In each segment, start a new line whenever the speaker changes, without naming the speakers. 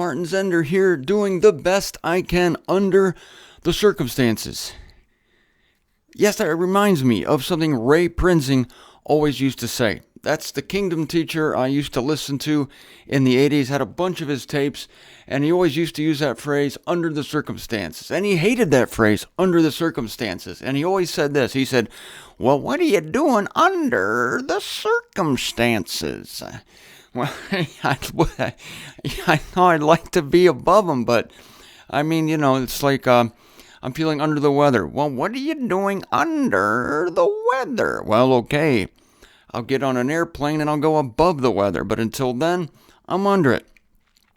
Martin Zender here, doing the best I can under the circumstances. Yes, that reminds me of something Ray Prinzing always used to say. That's the Kingdom teacher I used to listen to in the 80s, had a bunch of his tapes, and he always used to use that phrase, under the circumstances. And he hated that phrase, under the circumstances. And he always said this, he said, well, what are you doing under the circumstances? Well, I know I'd like to be above them, but I mean, it's like I'm feeling under the weather. Well, what are you doing under the weather? Well, okay, I'll get on an airplane and I'll go above the weather, but until then, I'm under it.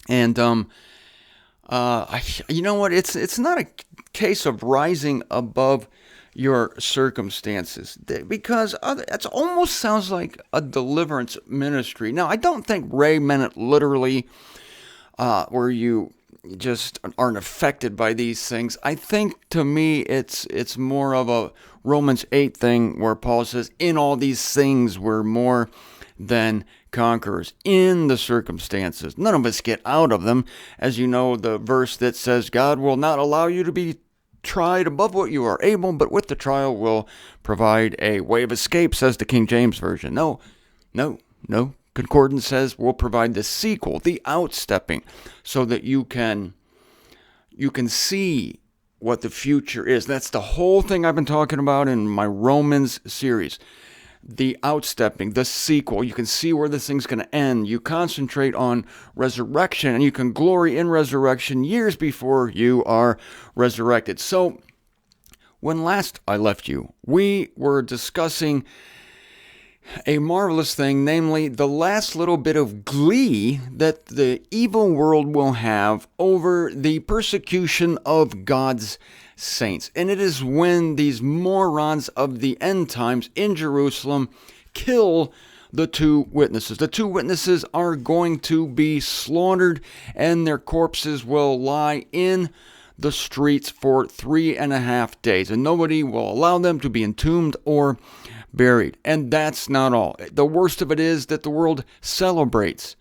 And you know what? It's not a case of rising above your circumstances, because it almost sounds like a deliverance ministry. Now, I don't think Ray meant it literally, where you just aren't affected by these things. I think, to me, it's more of a Romans 8 thing, where Paul says, in all these things we're more than conquerors in the circumstances. None of us get out of them. As you know, the verse that says, God will not allow you to be tried above what you are able, but with the trial will provide a way of escape, says the King James Version. No. Concordance says we'll provide the sequel, the outstepping, so that you can see what the future is. That's the whole thing I've been talking about in my Romans series. The outstepping, the sequel. You can see where this thing's going to end. You concentrate on resurrection, and you can glory in resurrection years before you are resurrected. So, when last I left you, we were discussing a marvelous thing, namely the last little bit of glee that the evil world will have over the persecution of God's saints. And it is when these morons of the end times in Jerusalem kill the two witnesses. The two witnesses are going to be slaughtered, and their corpses will lie in the streets for 3.5 days, and nobody will allow them to be entombed or buried. And that's not all. The worst of it is that the world celebrates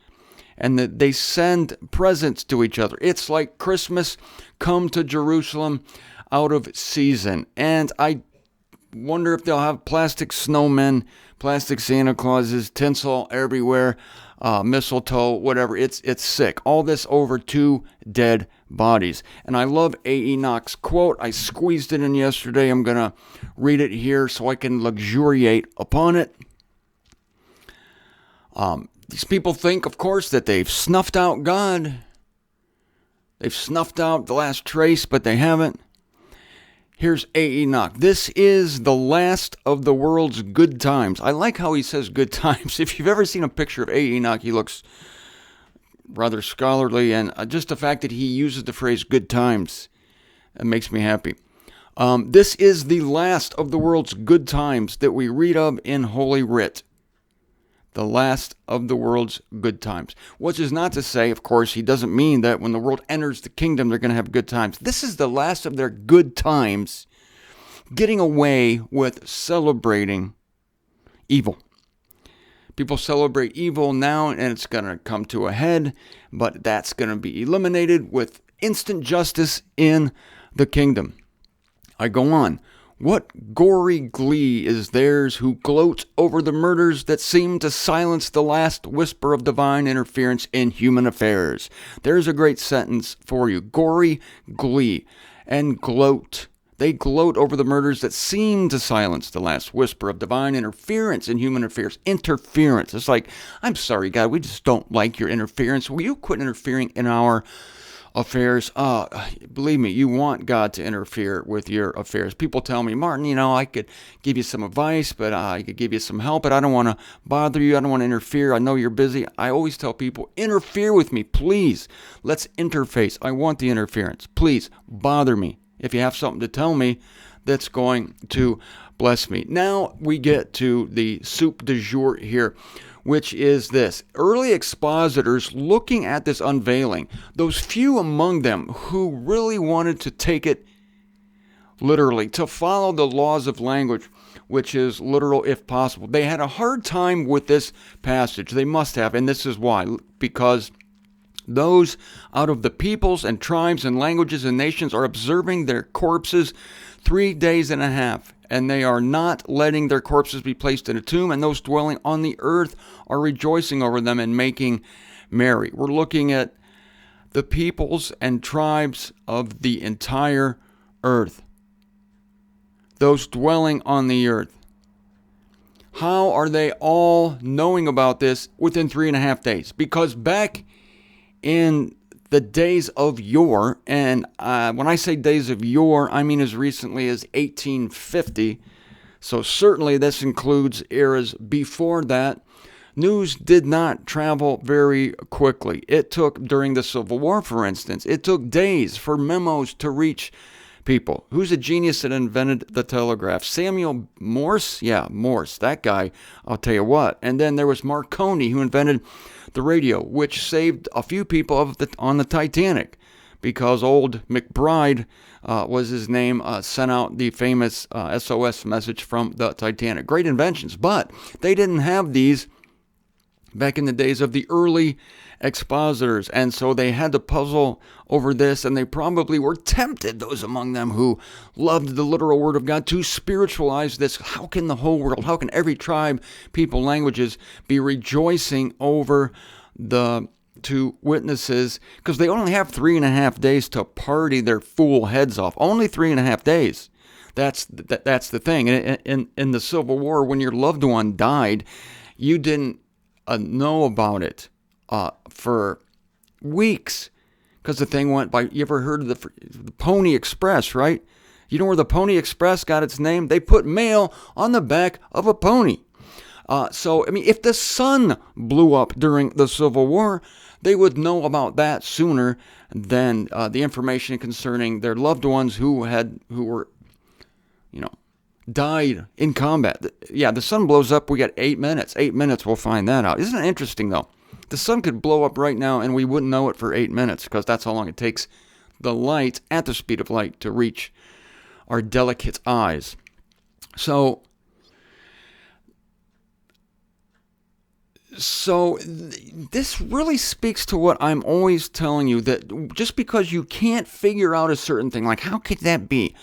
and that they send presents to each other. It's like Christmas come to Jerusalem out of season. And I wonder if they'll have plastic snowmen, plastic Santa Clauses, tinsel everywhere, mistletoe, whatever. It's sick. All this over 2 dead bodies. And I love A. Enoch's quote. I squeezed it in yesterday. I'm going to read it here so I can luxuriate upon it. These people think, of course, that they've snuffed out God. They've snuffed out the last trace, but they haven't. Here's A. Enoch. This is the last of the world's good times. I like how he says good times. If you've ever seen a picture of A. Enoch, he looks rather scholarly, and just the fact that he uses the phrase good times, it makes me happy. This is the last of the world's good times that we read of in Holy Writ. The last of the world's good times. Which is not to say, of course, he doesn't mean that when the world enters the kingdom, they're going to have good times. This is the last of their good times, getting away with celebrating evil. People celebrate evil now, and it's going to come to a head, but that's going to be eliminated with instant justice in the kingdom. I go on. What gory glee is theirs who gloat over the murders that seem to silence the last whisper of divine interference in human affairs? There's a great sentence for you. Gory glee and gloat. They gloat over the murders that seem to silence the last whisper of divine interference in human affairs. Interference. It's like, I'm sorry, God, we just don't like your interference. Will you quit interfering in our affairs? Believe me, you want God to interfere with your affairs. People tell me, Martin, I could give you some advice, but I could give you some help, but I don't want to bother you. I don't want to interfere. I know you're busy. I always tell people, interfere with me, please. Let's interface. I want the interference. Please bother me if you have something to tell me that's going to bless me. Now we get to the soup du jour here, which is this. Early expositors looking at this unveiling, those few among them who really wanted to take it literally, to follow the laws of language, which is literal if possible. They had a hard time with this passage. They must have, and this is why. Because Those out of the peoples and tribes and languages and nations are observing their corpses 3 days and a half, and they are not letting their corpses be placed in a tomb, and those dwelling on the earth are rejoicing over them and making merry. We're looking at the peoples and tribes of the entire earth. Those dwelling on the earth. How are they all knowing about this within 3.5 days? Because back in the days of yore, and when I say days of yore, I mean as recently as 1850, so certainly this includes eras before that, news did not travel very quickly. It took, during the Civil War, for instance, it took days for memos to reach people. Who's a genius that invented the telegraph? Samuel Morse? Yeah, Morse. That guy, I'll tell you what. And then there was Marconi, who invented the radio, which saved a few people on the Titanic, because old McBride was his name, sent out the famous SOS message from the Titanic. Great inventions, but they didn't have these back in the days of the early expositors, and so they had to puzzle over this, and they probably were tempted, those among them who loved the literal word of God, to spiritualize this. How can the whole world, how can every tribe, people, languages be rejoicing over the two witnesses? Because they only have 3.5 days to party their fool heads off. Only 3.5 days. That's the thing. In the Civil War, when your loved one died, you didn't know about it for weeks, because the thing went by. You ever heard of the Pony Express, right? You know where the Pony Express got its name? They put mail on the back of a pony. So, I mean, if the sun blew up during the Civil War, they would know about that sooner than the information concerning their loved ones who were, died in combat. Yeah, the sun blows up, we got 8 minutes. 8 minutes, we'll find that out. Isn't it interesting, though? The sun could blow up right now, and we wouldn't know it for 8 minutes, because that's how long it takes the light, at the speed of light, to reach our delicate eyes. So this really speaks to what I'm always telling you, that just because you can't figure out a certain thing, like how could that be?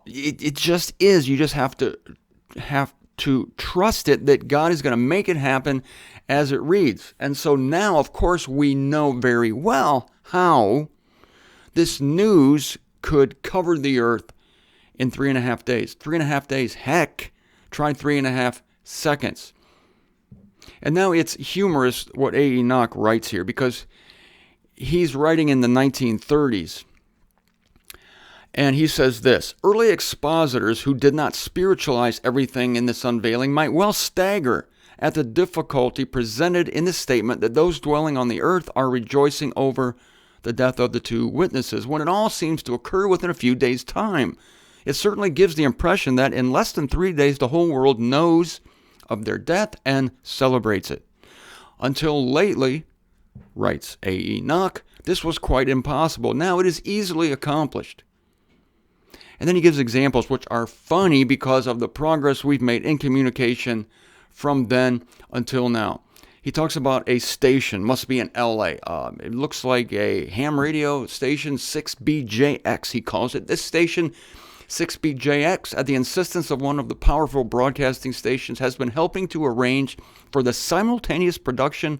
It just is. You just have to trust it, that God is going to make it happen as it reads. And so now, of course, we know very well how this news could cover the earth in 3.5 days. 3.5 days, heck, try 3.5 seconds. And now it's humorous what A. Enoch writes here, because he's writing in the 1930s. And he says this: early expositors who did not spiritualize everything in this unveiling might well stagger at the difficulty presented in the statement that those dwelling on the earth are rejoicing over the death of the two witnesses, when it all seems to occur within a few days' time. It certainly gives the impression that in less than 3 days the whole world knows of their death and celebrates it. Until lately, writes A. Enoch, this was quite impossible. Now it is easily accomplished. And then he gives examples which are funny because of the progress we've made in communication from then until now. He talks about a station, must be in LA. It looks like a ham radio station, 6BJX, he calls it. This station, 6BJX, at the insistence of one of the powerful broadcasting stations, has been helping to arrange for the simultaneous production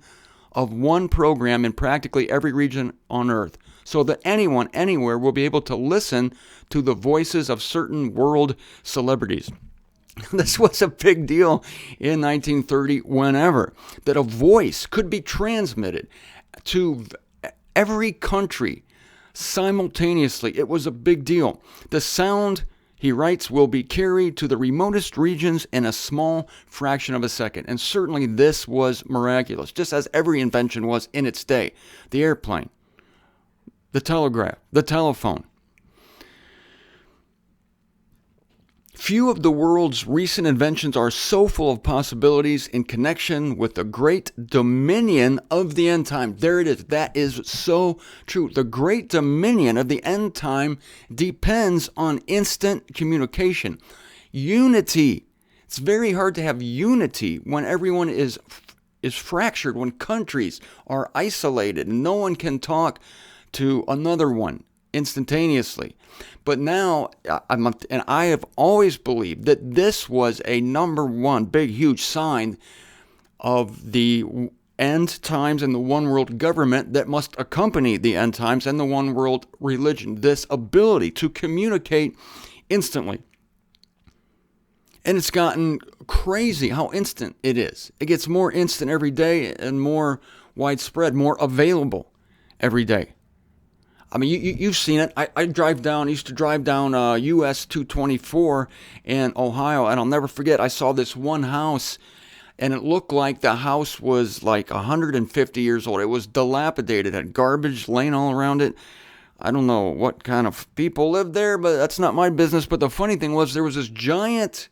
of one program in practically every region on Earth, so that anyone, anywhere, will be able to listen to the voices of certain world celebrities. This was a big deal in 1930, whenever, that a voice could be transmitted to every country simultaneously. It was a big deal. The sound, he writes, will be carried to the remotest regions in a small fraction of a second. And certainly this was miraculous, just as every invention was in its day. The airplane, the telegraph, the telephone. Few of the world's recent inventions are so full of possibilities in connection with the great dominion of the end time. There it is. That is so true. The great dominion of the end time depends on instant communication. Unity. It's very hard to have unity when everyone is is fractured, when countries are isolated and no one can talk to another one instantaneously. But now, I have always believed that this was a number one big, huge sign of the end times and the one world government that must accompany the end times and the one world religion. This ability to communicate instantly. And it's gotten crazy how instant it is. It gets more instant every day and more widespread, more available every day. I mean, you've seen it. I used to drive down US 224 in Ohio, and I'll never forget, I saw this one house, and it looked like the house was like 150 years old. It was dilapidated, it had garbage laying all around it. I don't know what kind of people lived there, but that's not my business. But the funny thing was, there was this giant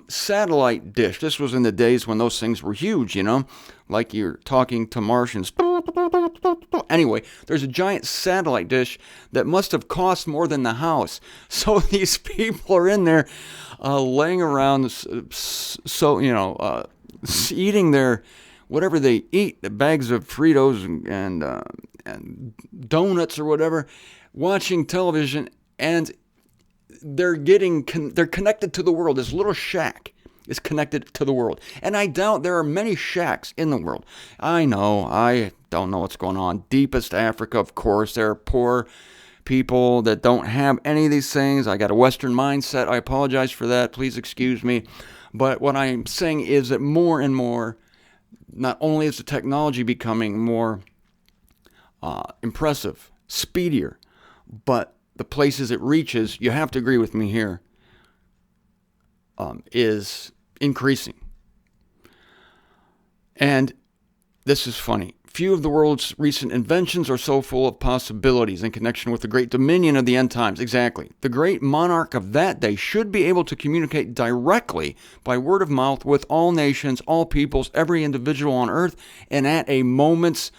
satellite dish. This was in the days when those things were huge, like you're talking to Martians. Anyway, there's a giant satellite dish that must have cost more than the house. So these people are in there laying around, eating their whatever they eat, the bags of Fritos and donuts or whatever, watching television, and they're connected to the world. This little shack is connected to the world. And I doubt there are many shacks in the world. I know, I don't know what's going on. Deepest Africa, of course, there are poor people that don't have any of these things. I got a Western mindset. I apologize for that. Please excuse me. But what I'm saying is that more and more, not only is the technology becoming more impressive, speedier, but the places it reaches, you have to agree with me here, is increasing. And this is funny. Few of the world's recent inventions are so full of possibilities in connection with the great dominion of the end times. Exactly. The great monarch of that day should be able to communicate directly by word of mouth with all nations, all peoples, every individual on earth, and at a moment's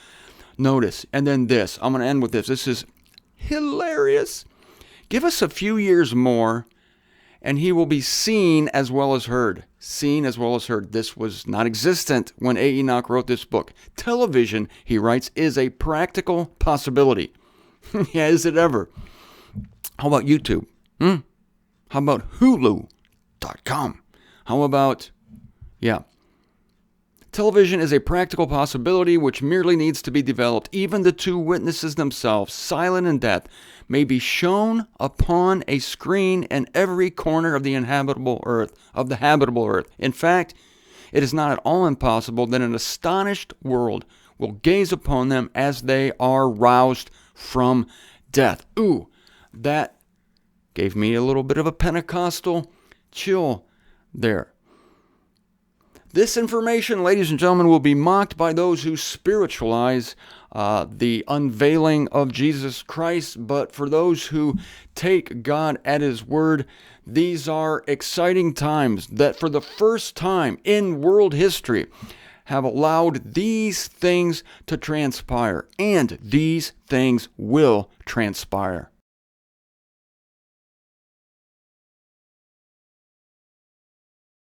notice. And then this. I'm going to end with this. This is hilarious. Give us a few years more, and he will be seen as well as heard. Seen as well as heard. This was not existent when A. Enoch wrote this book. Television, he writes, is a practical possibility. Yeah, is it ever? How about YouTube? How about Hulu.com? How about, television is a practical possibility which merely needs to be developed. Even the two witnesses themselves, silent in death, may be shown upon a screen in every corner of the habitable earth. In fact, it is not at all impossible that an astonished world will gaze upon them as they are roused from death. Ooh, that gave me a little bit of a Pentecostal chill there. This information, ladies and gentlemen, will be mocked by those who spiritualize the unveiling of Jesus Christ. But for those who take God at His word, these are exciting times that for the first time in world history have allowed these things to transpire. And these things will transpire.